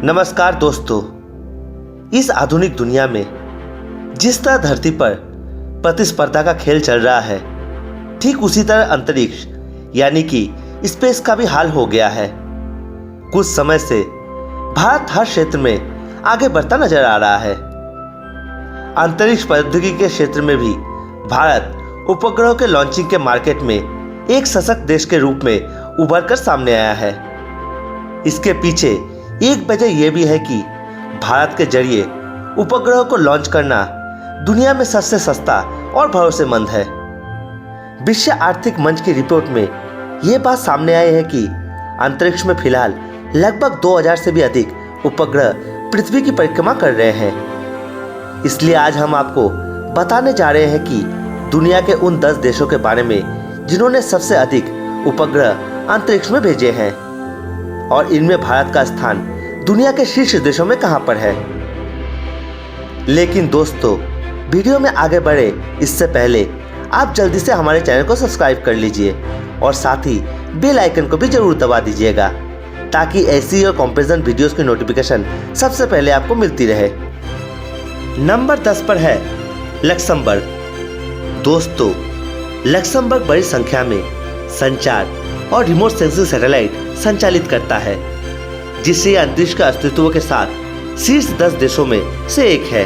नमस्कार दोस्तों। इस आधुनिक दुनिया में जिस तरह धरती पर प्रतिस्पर्धा का खेल चल रहा है, ठीक उसी तरह अंतरिक्ष यानी कि स्पेस का भी हाल हो गया है। कुछ समय से भारत हर क्षेत्र में आगे बढ़ता नजर आ रहा है। अंतरिक्ष प्रौद्योगिकी के क्षेत्र में भी भारत उपग्रहों के लॉन्चिंग के मार्केट में एक सशक्त देश के रूप में उभर कर सामने आया है। इसके पीछे एक वजह यह भी है कि भारत के जरिए उपग्रहों को लॉन्च करना दुनिया में सबसे सस्ता और भरोसेमंद है। विश्व आर्थिक मंच की रिपोर्ट में यह बात सामने आई है कि अंतरिक्ष में फिलहाल लगभग 2000 से भी अधिक उपग्रह पृथ्वी की परिक्रमा कर रहे हैं। इसलिए आज हम आपको बताने जा रहे हैं कि दुनिया के उन 10 देशों के बारे में जिन्होंने सबसे अधिक उपग्रह अंतरिक्ष में भेजे हैं और इनमें भारत का स्थान दुनिया के शीर्ष देशों में कहां पर है। लेकिन दोस्तों, वीडियो में आगे बढ़े इससे पहले आप जल्दी से हमारे चैनल को सब्सक्राइब कर लीजिए और साथ ही बेल आइकन को भी जरूर दबा दीजिएगा ताकि ऐसी और कंपैरिजन वीडियोस की नोटिफिकेशन सबसे पहले आपको मिलती रहे। नंबर 10 पर है लक्समबर्ग। दोस्तों, लक्समबर्ग बड़ी संख्या में संचार और रिमोट सेंसिंग सैटेलाइट संचालित करता है, जिससे अंतरिक्ष के अस्तित्व के साथ शीर्ष 10 देशों में से एक है।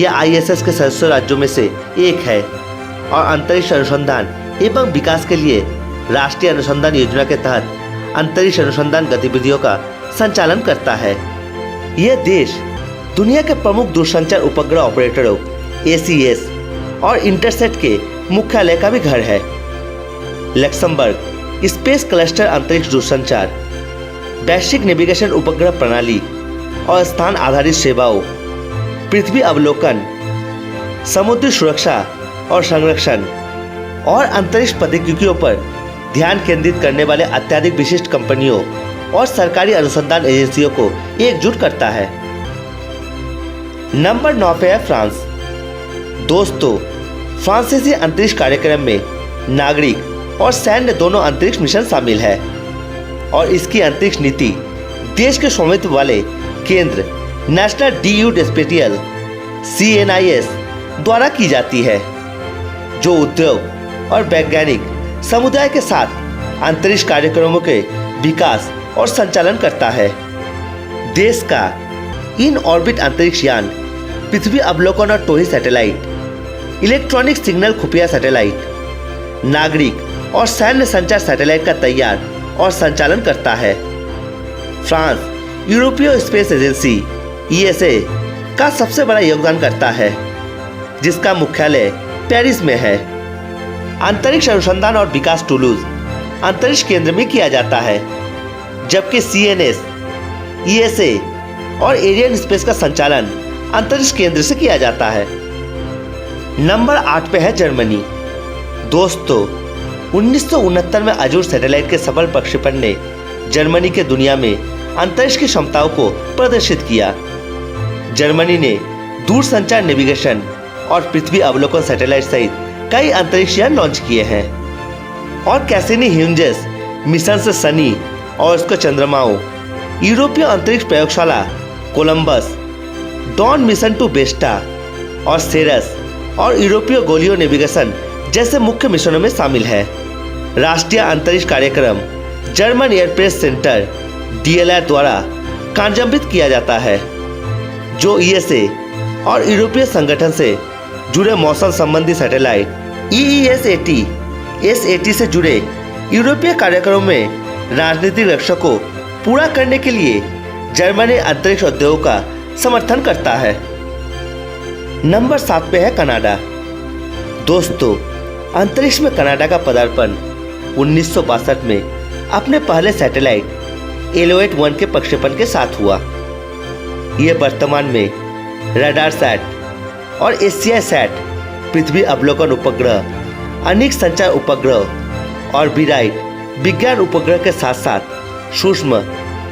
यह आईएसएस के सदस्य राज्यों में से एक है और अंतरिक्ष अनुसंधान एवं विकास के लिए राष्ट्रीय अनुसंधान योजना के तहत अंतरिक्ष अनुसंधान गतिविधियों का संचालन करता है। यह देश दुनिया के प्रमुख दूरसंचार उपग्रह ऑपरेटरों एसीएस और इंटरसेट के मुख्यालय का भी घर है। लक्समबर्ग स्पेस क्लस्टर अंतरिक्ष दूरसंचार, वैश्विक नेविगेशन उपग्रह प्रणाली और स्थान आधारित सेवाओं, पृथ्वी अवलोकन, समुद्री सुरक्षा और संरक्षण और अंतरिक्ष प्रौद्योगिकियों पर ध्यान केंद्रित करने वाले अत्यधिक विशिष्ट कंपनियों और सरकारी अनुसंधान एजेंसियों को एकजुट करता है। नंबर 9 पे है फ्रांस। दोस्तों, फ्रांसीसी अंतरिक्ष कार्यक्रम में नागरिक और सैन्य दोनों अंतरिक्ष मिशन शामिल है और इसकी अंतरिक्ष नीति देश के स्वामित्व वाले केंद्र नेशनल डी स्पेटियल CNIS द्वारा की जाती है, जो उद्योग और वैज्ञानिक समुदाय के साथ अंतरिक्ष कार्यक्रमों के विकास और संचालन करता है। देश का इन ऑर्बिट अंतरिक्ष यान पृथ्वी अवलोकन और टोही सैटेलाइट, इलेक्ट्रॉनिक सिग्नल खुफिया सैटेलाइट, नागरिक और सैन्य संचार सैटेलाइट का तैयार और संचालन करता है। फ्रांस यूरोपीय स्पेस एजेंसी ESA का सबसे बड़ा योगदान करता है, जिसका मुख्यालय पेरिस में है। अंतरिक्ष अनुसंधान और विकास टूलूज अंतरिक्ष केंद्र में किया जाता है, जबकि CNS, ESA और एरियन स्पेस का संचालन अंतरिक्ष केंद्र से किया जाता है। नंबर 8 पे है जर्मनी। दोस्तों, 1969 में अजूर सैटेलाइट के सफल प्रक्षेपण ने जर्मनी के दुनिया में अंतरिक्ष की क्षमताओं को प्रदर्शित किया। जर्मनी ने दूरसंचार नेविगेशन और पृथ्वी अवलोकन सैटेलाइट सहित कई अंतरिक्ष यान लॉन्च किए हैं और कैसिनी ह्यूजेस मिशन से शनि और उसके चंद्रमाओं, यूरोपीय अंतरिक्ष प्रयोगशाला कोलंबस, डॉन मिशन टू बेस्टा और सेरस और यूरोपीय गोलियो नेविगेशन जैसे मुख्य मिशनों में शामिल है। राष्ट्रीय अंतरिक्ष कार्यक्रम जर्मन एयरस्पेस सेंटर DLR द्वारा कार्यान्वित किया जाता है, जो ESA और यूरोपीय संगठन से जुड़े मौसम संबंधी सैटेलाइट EESAT, SAT से जुड़े यूरोपीय कार्यक्रमों में राजनीतिक लक्ष्यों को पूरा करने के लिए जर्मनी अंतरिक्ष उद्योग का समर्थन करता है। नंबर 7 पे है कनाडा। दोस्तों, अंतरिक्ष में कनाडा का पदार्पण 1962 में अपने पहले सैटेलाइट एलोएट-1 के प्रक्षेपण के साथ हुआ। यह वर्तमान में रडार सैट और एशिया सैट, पृथ्वी अवलोकन उपग्रह, अनेक संचार उपग्रह और विराइट विज्ञान उपग्रह के साथ साथ सूक्ष्म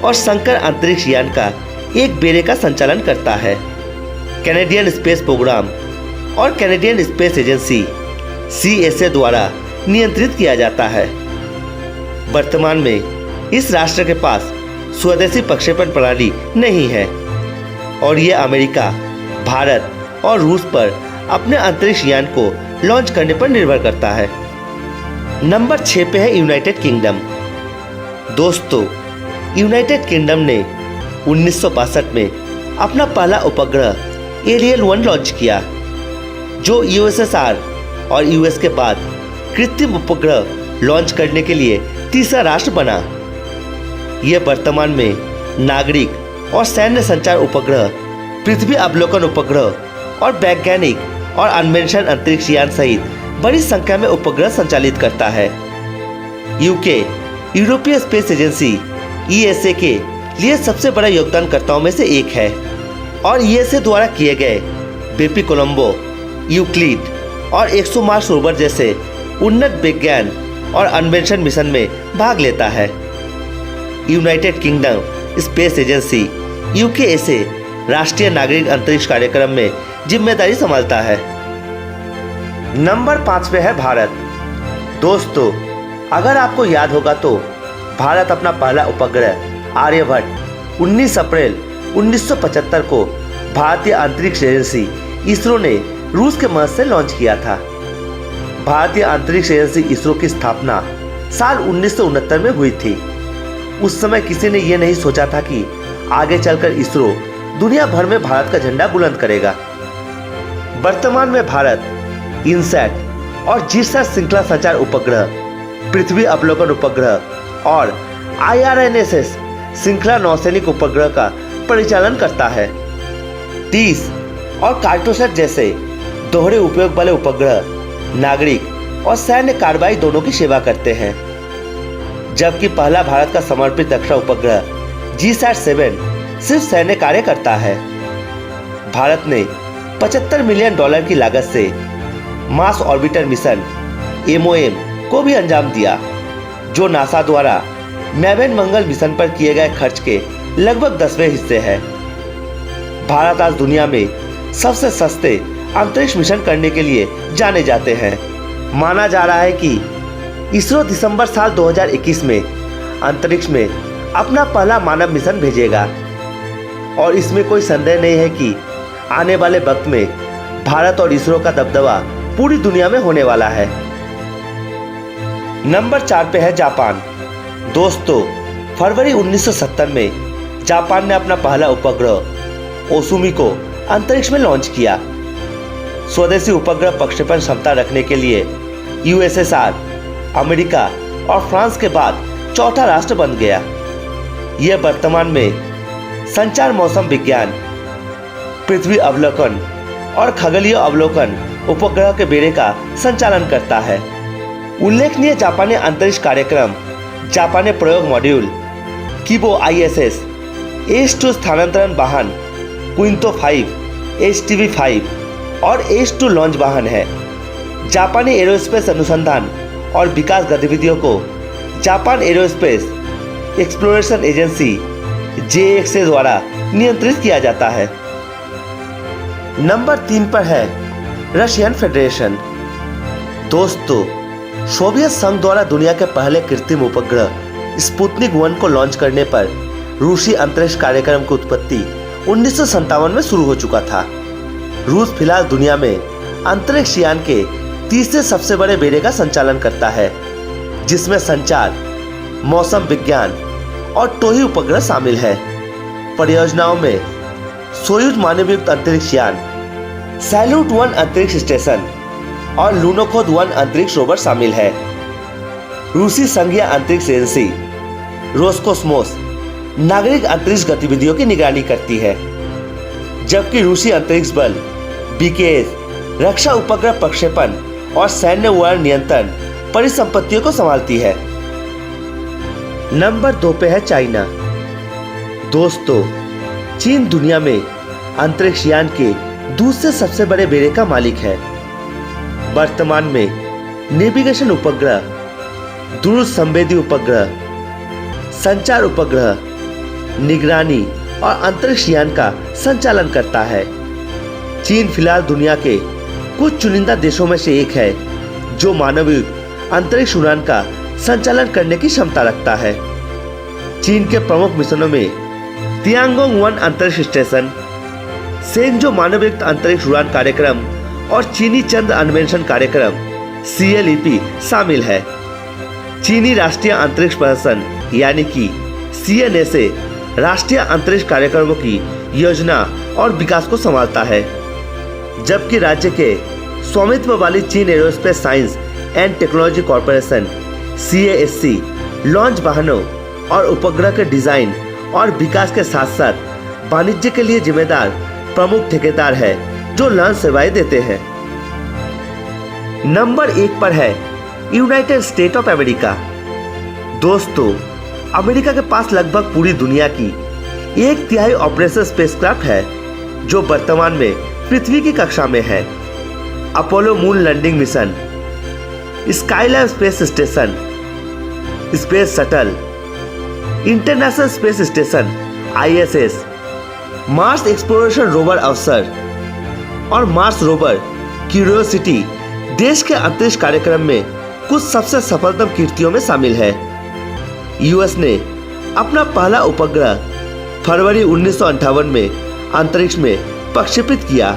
और संकर अंतरिक्ष यान का एक बेड़े का संचालन करता है। कैनेडियन स्पेस प्रोग्राम और कैनेडियन स्पेस एजेंसी CSA द्वारा नियंत्रित किया जाता है। वर्तमान में इस राष्ट्र के पास स्वदेशी प्रक्षेपण प्रणाली नहीं है और ये अमेरिका, भारत और रूस पर अपने अंतरिक्ष यान को लॉन्च करने पर निर्भर करता है। नंबर 6 पे है यूनाइटेड किंगडम। दोस्तों, यूनाइटेड किंगडम ने 1962 में अपना पहला उपग्रह एरियल 1 लॉन्च किया, जो यूएसएसआर और यूएस के बाद कृत्रिम उपग्रह लॉन्च करने के लिए तीसरा राष्ट्र बना। यह वर्तमान में नागरिक और सैन्य संचार उपग्रह, पृथ्वी अवलोकन उपग्रह और वैज्ञानिक और अन्वेषण अंतरिक्ष यान सहित बड़ी संख्या में उपग्रह संचालित करता है। यूके यूरोपीय स्पेस एजेंसी ईएसए के लिए सबसे बड़ा योगदानकर्ताओं में से एक है और ईएसए द्वारा किए गए बेपी कोलंबो, यूक्लिड और एक्सोमार्स रोवर जैसे उन्नत विज्ञान और अन्वेषण मिशन में भाग लेता है। यूनाइटेड किंगडम स्पेस एजेंसी यूकेएसए राष्ट्रीय नागरिक अंतरिक्ष कार्यक्रम में जिम्मेदारी संभालता है। नंबर 5 पे है भारत। दोस्तों, अगर आपको याद होगा तो भारत अपना पहला उपग्रह आर्यभट्ट 19 अप्रैल 1975 को भारतीय अंतरिक्ष एजेंसी इसरो ने रूस के मदद से लॉन्च किया था। भारतीय अंतरिक्ष एजेंसी इसरो की स्थापना साल 1969 में हुई थी। उस समय किसी ने यह नहीं सोचा था कि आगे चलकर इसरो दुनिया भर में भारत का झंडा बुलंद करेगा। वर्तमान में भारत इनसैट और जीसैट श्रृंखला संचार उपग्रह, पृथ्वी अवलोकन उपग्रह और IRNSS श्रृंखला नौसैनिक उपग्रह का परिचालन करता है। 30 और कार्टोसैट जैसे दोहरे उपयोग वाले उपग्रह नागरिक और सैन्य कार्रवाई दोनों की सेवा करते हैं, जबकि पहला भारत का समर्पित रक्षा उपग्रह GSAT-7 सिर्फ सैन्य कार्य करता है। भारत ने $75 मिलियन की लागत से मार्स ऑर्बिटर मिशन MOM को भी अंजाम दिया, जो नासा द्वारा मैवेन मंगल मिशन पर किए गए खर्च के लगभग 10वें हिस्से है। भारत आज दुनिया में सबसे सस्ते अंतरिक्ष मिशन करने के लिए जाने जाते हैं। माना जा रहा है कि इसरो दिसंबर साल 2021 में अंतरिक्ष में अपना पहला मानव मिशन भेजेगा और इसमें कोई संदेह नहीं है कि आने वाले वक्त में भारत और इसरो का दबदबा पूरी दुनिया में होने वाला है। नंबर 4 पे है जापान। दोस्तों, फरवरी 1970 में जापान ने अपना पहला उपग्रह ओसुमी को अंतरिक्ष में लॉन्च किया। स्वदेशी उपग्रह प्रक्षेपण क्षमता रखने के लिए यूएसएसआर, अमेरिका और फ्रांस के बाद चौथा राष्ट्र बन गया। यह वर्तमान में संचार, मौसम विज्ञान, पृथ्वी अवलोकन और खगोलीय अवलोकन उपग्रह के बेड़े का संचालन करता है। उल्लेखनीय जापानी अंतरिक्ष कार्यक्रम जापानी प्रयोग मॉड्यूल कीबो ISS, H2 स्थानांतरण वाहन क्विंतो 5, HTV-5 और H2 लॉन्च वाहन है। जापानी एरोस्पेस अनुसंधान और विकास गतिविधियों को Japan aerospace exploration agency JXA द्वारा नियंत्रित किया जाता है। नंबर 3 पर है रशियन फेडरेशन। दोस्तों, सोवियत संघ द्वारा दुनिया के पहले कृत्रिम उपग्रह स्पुतनिक 1 को लॉन्च करने पर रूसी अंतरिक्ष कार्यक्रम की उत्पत्ति 1957 में शुरू हो चुका था। रूस फिलहाल दुनिया में अंतरिक्ष यान के तीसरे सबसे बड़े बेड़े का संचालन करता है, जिसमें संचार, मौसम विज्ञान और टोही उपग्रह शामिल है। परियोजनाओं में सोयूज मानवयुक्त अंतरिक्ष यान, सैल्यूट 1 अंतरिक्ष स्टेशन और लूनोखोद 1 अंतरिक्ष रोवर शामिल है। रूसी संघीय अंतरिक्ष एजेंसी रोसकोस्मोस नागरिक अंतरिक्ष गतिविधियों की निगरानी करती है, जबकि रूसी अंतरिक्ष बल BKS रक्षा उपग्रह प्रक्षेपण और सैन्य वायु नियंत्रण परिसंपत्तियों को संभालती है। नंबर 2 पे है चाइना। दोस्तों, चीन दुनिया में अंतरिक्ष यान के दूसरे सबसे बड़े बेड़े का मालिक है। वर्तमान में नेविगेशन उपग्रह, दूर संवेदी उपग्रह, संचार उपग्रह, निगरानी और अंतरिक्ष यान का संचालन करता है। चीन फिलहाल दुनिया के कुछ चुनिंदा देशों में से एक है जो मानवयुक्त अंतरिक्ष उड़ान का संचालन करने की क्षमता रखता है। चीन के प्रमुख मिशनों में तियांगोंग 1 अंतरिक्ष स्टेशन, सेंजो मानवयुक्त अंतरिक्ष उड़ान कार्यक्रम और चीनी चंद्र अन्वेषण कार्यक्रम CLEP शामिल है। चीनी राष्ट्रीय अंतरिक्ष प्रशासन यानी कि CNSA राष्ट्रीय अंतरिक्ष कार्यक्रमों की योजना और विकास को संभालता है, जबकि राज्य के स्वामित्व वाली चीन aerospace science and technology corporation CASC launch वाहनों और उपग्रह के डिजाइन और विकास के साथ साथ वाणिज्य के लिए जिम्मेदार प्रमुख ठेकेदार है जो लॉन्च सेवाएं देते हैं। नंबर 1 पर है यूनाइटेड स्टेट ऑफ अमेरिका। दोस्तों, अमेरिका के पास लगभग पूरी दुनिया की 1/3 ऑपरेशनल स्पेसक्राफ्ट है जो वर्तमान में पृथ्वी की कक्षा में है। Apollo moon landing mission, Skylab space station, space shuttle, international space station ISS, Mars exploration rover अवसर और मार्स रोवर क्यूरियोसिटी देश के अंतरिक्ष कार्यक्रम में कुछ सबसे सफलतम कीर्तियों में शामिल है। US ने अपना पहला उपग्रह फरवरी 1958 में अंतरिक्ष में प्रक्षेपित किया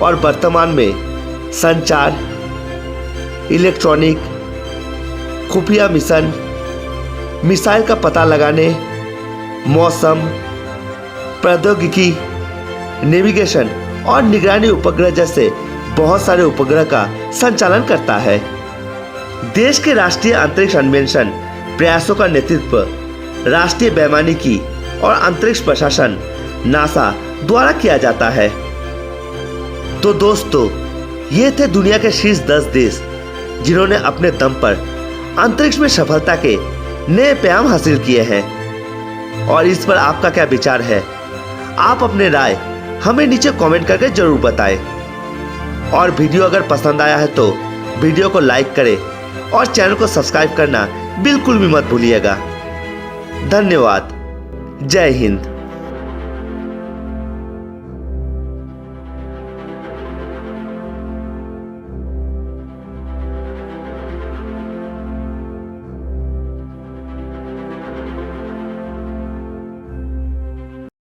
और वर्तमान में संचार, इलेक्ट्रॉनिक, खुफिया मिशन, मिसाइल का पता लगाने, मौसम, प्रौद्योगिकी, नेविगेशन और निगरानी उपग्रह जैसे बहुत सारे उपग्रह का संचालन करता है। देश के राष्ट्रीय अंतरिक्ष अन्वेषण प्रयासों का नेतृत्व राष्ट्रीय वैमानिकी और अंतरिक्ष प्रशासन NASA द्वारा किया जाता है। तो दोस्तों, ये थे दुनिया के शीर्ष 10 देश जिन्होंने अपने दम पर अंतरिक्ष में सफलता के नए पैमाने हासिल किए हैं। और इस पर आपका क्या विचार है? आप अपने राय हमें नीचे कमेंट करके जरूर बताएं। और वीडियो अगर पसंद आया है तो वीडियो को लाइक करें और चैनल को सब्सक्राइब करना बिल्कुल भी मत भूलिएगा। धन्यवाद। जय हिंद।